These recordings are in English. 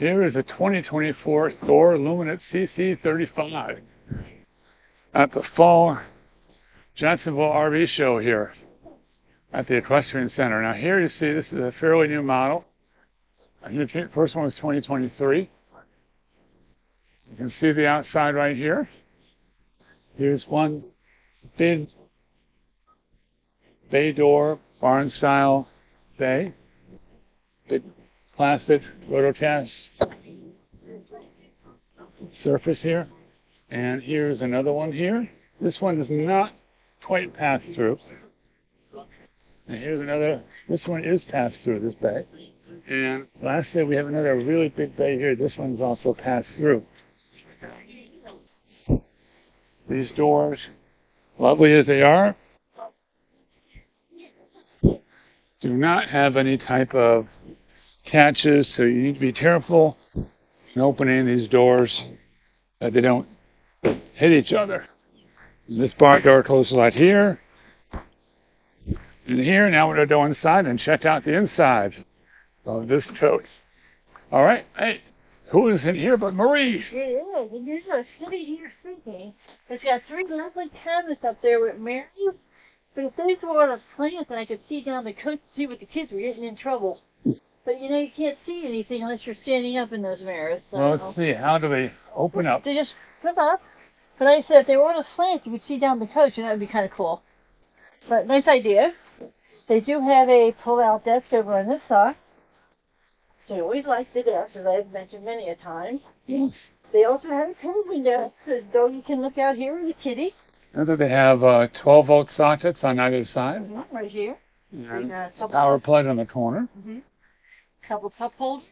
Here is a 2024 Thor Luminate CC35 at the Fall Jacksonville RV show here at the Equestrian Center. Now here you see this is a fairly new model. I think the first one was 2023. You can see the outside right here. Here's one big bay door, barn style bay. Big plastic rotocast surface here. And here's another one here. This one does not quite pass through. And here's another, this one is passed through, this bay. And lastly, we have another really big bay here. This one's also passed through. These doors, lovely as they are, do not have any type of catches, so you need to be careful in opening these doors that they don't hit each other. This barn door closes right here and here. Now we're going to go inside and check out the inside of this coach. All right, hey, who is in here but Marie? It is, and you're just sitting here thinking. It's got three lovely cabinets up there with Mary. But if these were on a slant, then I could see down the coach to see what the kids were getting in trouble. But you know, you can't see anything unless you're standing up in those mirrors. So. Well, let's see, how do they open up? They just come up. But like I said, if they were on a slant, you could see down the coach, and that would be kind of cool. But nice idea. They do have a pull-out desk over on this side. They always like the desk, as I've mentioned many a time. Yes. They also have a cool window, so you can look out here with the kitty. And then they have 12-volt sockets on either side. Mm-hmm, right here. And power plug on the corner. Mm-hmm. Couple cup holders.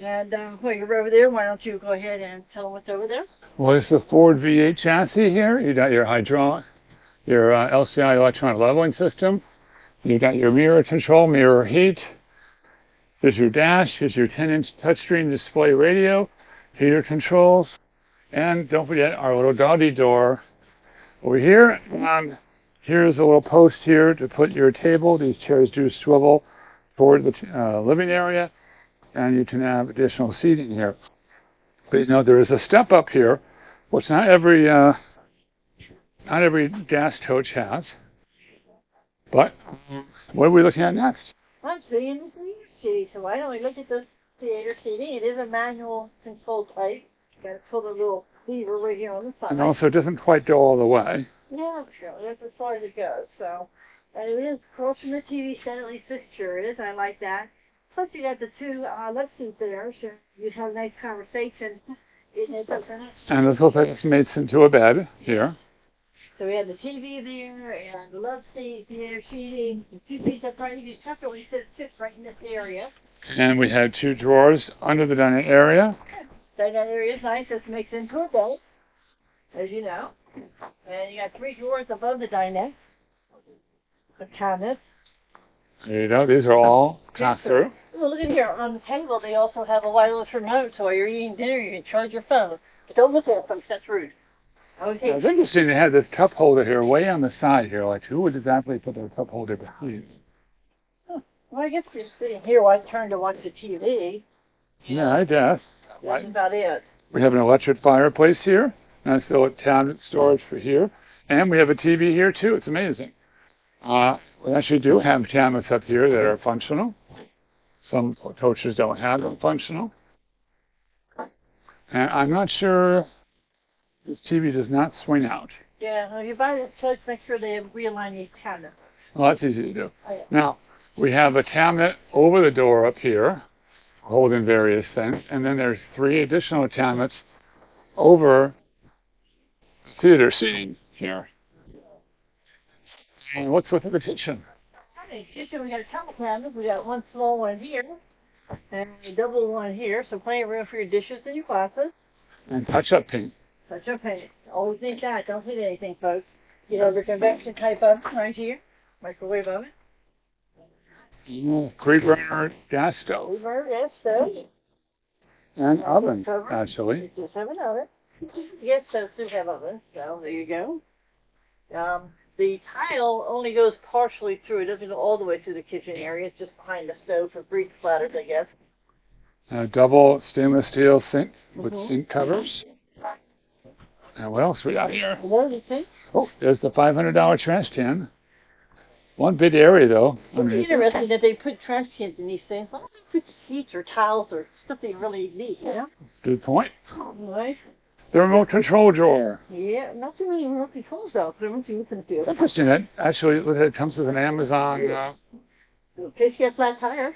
And while you're over there, why don't you go ahead and tell them what's over there? Well, it's the Ford V8 chassis here. You got your hydraulic, your LCI electronic leveling system. You got your mirror control, mirror heat. Here's your dash. Here's your 10-inch touchscreen display radio, heater controls, and don't forget our little doggy door over here. Here's a little post here to put your table. These chairs do swivel toward the living area, and you can have additional seating here. But you know there is a step up here, which not every gas coach has. But what are we looking at next? I'm seeing the theater seating, so why don't we look at the theater seating? It is a manual control type. You got to pull the little lever right here on the side. And also it doesn't quite go all the way. Yeah, sure. That's as far as it goes. So, and it is across from the TV set, at least this sure is. I like that. Plus, you got the two love seats there, so you'd have a nice conversation. And this looks like it's made into a bed here. So we have the TV there, and the love seat there, seating, the two seats up front. You can comfortably sit right in this area. And we have two drawers under the dining area. Dining area is nice. This makes into a bed, as you know. And you got three drawers above the dinette. The cabinets. There you go. These are all pass through. Well, look at here. On the table, they also have a wireless remote, so while you're eating dinner, you can charge your phone. But don't look at them, that's rude. Okay. It's interesting they have this cup holder here way on the side here. Like, who would exactly put their cup holder behind? Huh. Well, I guess you're sitting here while I turn to watch the TV. Yeah, I guess. That's about it. We have an electric fireplace here. Nice little tablet storage for here. And we have a TV here, too. It's amazing. We actually do have tablets up here that are functional. Some coaches don't have them functional. And I'm not sure this TV does not swing out. Yeah, well, if you buy this coach, make sure they realign your cabinet. Well, that's easy to do. Oh, yeah. Now, we have a cabinet over the door up here, holding various things. And then there's three additional cabinets over the theater seating here. And what's with the kitchen? In the kitchen, we got a couple cabinets. We got one small one here, and a double one here, so plenty of room for your dishes and your glasses. And touch-up paint. Touch-up paint. Always need that. Don't hit anything, folks. You have the convection type oven right here, microwave oven. Three-burner gas stove. Three-burner gas stove. And oven, actually. You just have an oven. Yes, those do have ovens, so there you go. The tile only goes partially through. It doesn't go all the way through the kitchen area. It's just behind the stove for grease splatters, I guess. Double stainless steel sink with sink covers. And what else we got here? Oh, there's the $500 trash can. One big area, though. It's interesting that they put trash cans in these things. Why don't they put sheets or tiles or stuff they really need, you know? That's a good point. Right. The remote control drawer. Yeah, not too many remote controls though. But I'm looking to. Interesting. It actually it comes with an Amazon. In case you have flat tire.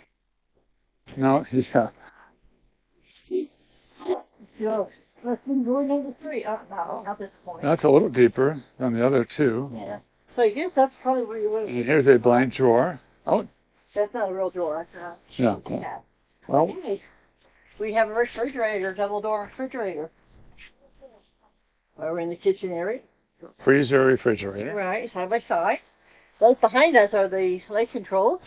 No, yeah. So, let's do door number 3. No, not this point. That's a little deeper than the other two. Yeah. So I guess that's probably where you would. And here's a blank drawer. Oh. That's not a real drawer. That's yeah. Well. Okay. We have a refrigerator, double door refrigerator. We're in the kitchen area. Freezer, refrigerator. Right, side by side. Those behind us are the light controls.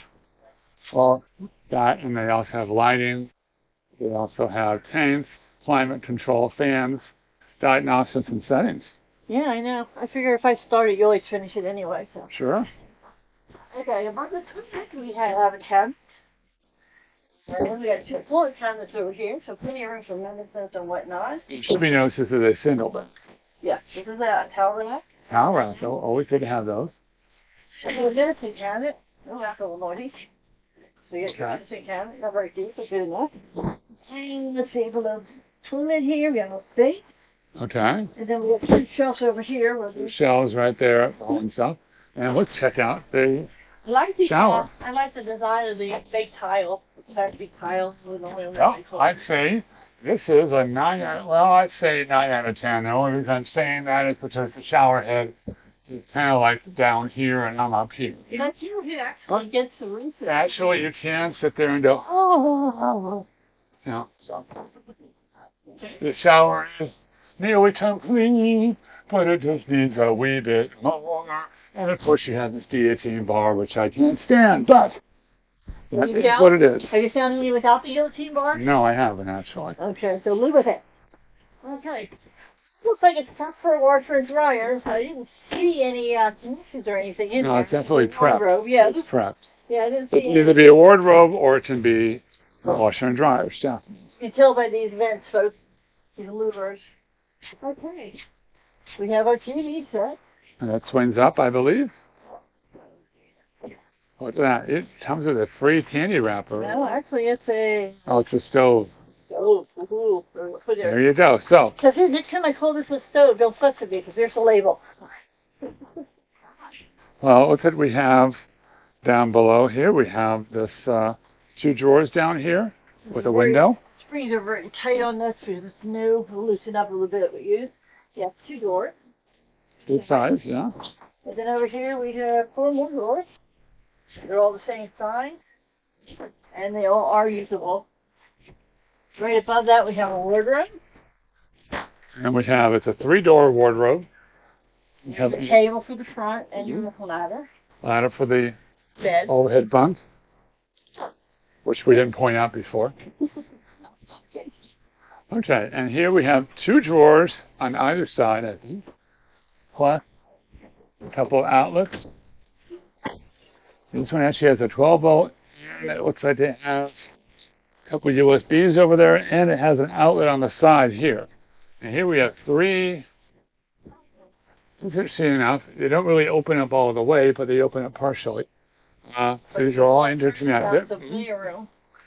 Well, that, and they also have lighting. They also have tanks, climate control, fans, diagnostics, and settings. Yeah, I know. I figure if I start it, you always finish it anyway. So. Sure. Okay, above the toilet we have a cabinet. And we got 2 floor cabinets over here, so plenty of room for medicines and whatnot. It should be noticed this is a single bed. Yes, this is a towel rack. Towel rack, so always good to have those. A medicine cabinet. No, that's a little noisy. So you get your medicine cabinet, not very deep, but good enough. And let's see, for the toilet here, we have a sink. Okay. And then we have 2 shelves over here. With shelves right there and stuff. And let's check out the shower. I like the design of the big tile. It's big tiles with the way. Well, I'd say this is a 9 out. Well, I'd say 9 out of 10. The only reason I'm saying that is because the shower head is kind of like down here and I'm up here. That's you here. Actually gets the roof. Actually, you can sit there and go, oh. You know, so. The shower is nearly complete, but it just needs a wee bit more. And of course, you have this guillotine bar, which I can't stand, but that is what it is. Have you found any without the guillotine bar? No, I haven't, actually. Okay, so live with it. Okay. Looks like it's prepped for a washer and dryer. I didn't see any connections or anything in there. No, it's definitely prepped. Yeah, it's prepped. Yeah, I didn't see it can either be a wardrobe or it can be a washer and dryer stuff. You can tell by these vents, folks. These louvers. Okay. We have our TV set. And that swings up, I believe. Look at that. It comes with a free candy wrapper. No, actually it's a... Oh, it's a stove. Stove. There you go. So here, next time I call this a stove, don't fuss with me, because there's a label. Well, look what we have down below here. We have this 2 drawers down here with a window. Springs are very tight on this because the snow will loosen up a little bit. We use 2 doors. Good size, yeah. And then over here we have 4 more doors. They're all the same size, and they all are usable. Right above that we have a wardrobe. And we have, it's a 3-door wardrobe. We have a table for the front and your ladder. Ladder for the bed. Overhead bunk, which we didn't point out before. Okay, and here we have 2 drawers on either side, I think. Plus a couple of outlets. This one actually has a 12-volt, and it looks like it has a couple of USBs over there, and it has an outlet on the side here. And here we have 3. It's interesting enough. They don't really open up all the way, but they open up partially. So these are all interconnected.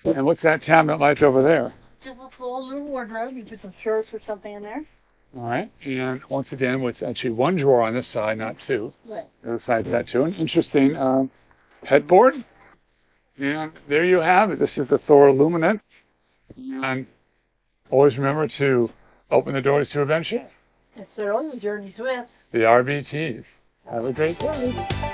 And what's that cabinet like over there? Just a full little wardrobe. You put some shirts or something in there. All right, and once again, with actually 1 drawer on this side, not 2. Right. The other side of that too. An interesting headboard. And there you have it. This is the Thor Luminate. And always remember to open the doors to adventure. Yes, sir. On the journeys with the RVTs. Have a great day.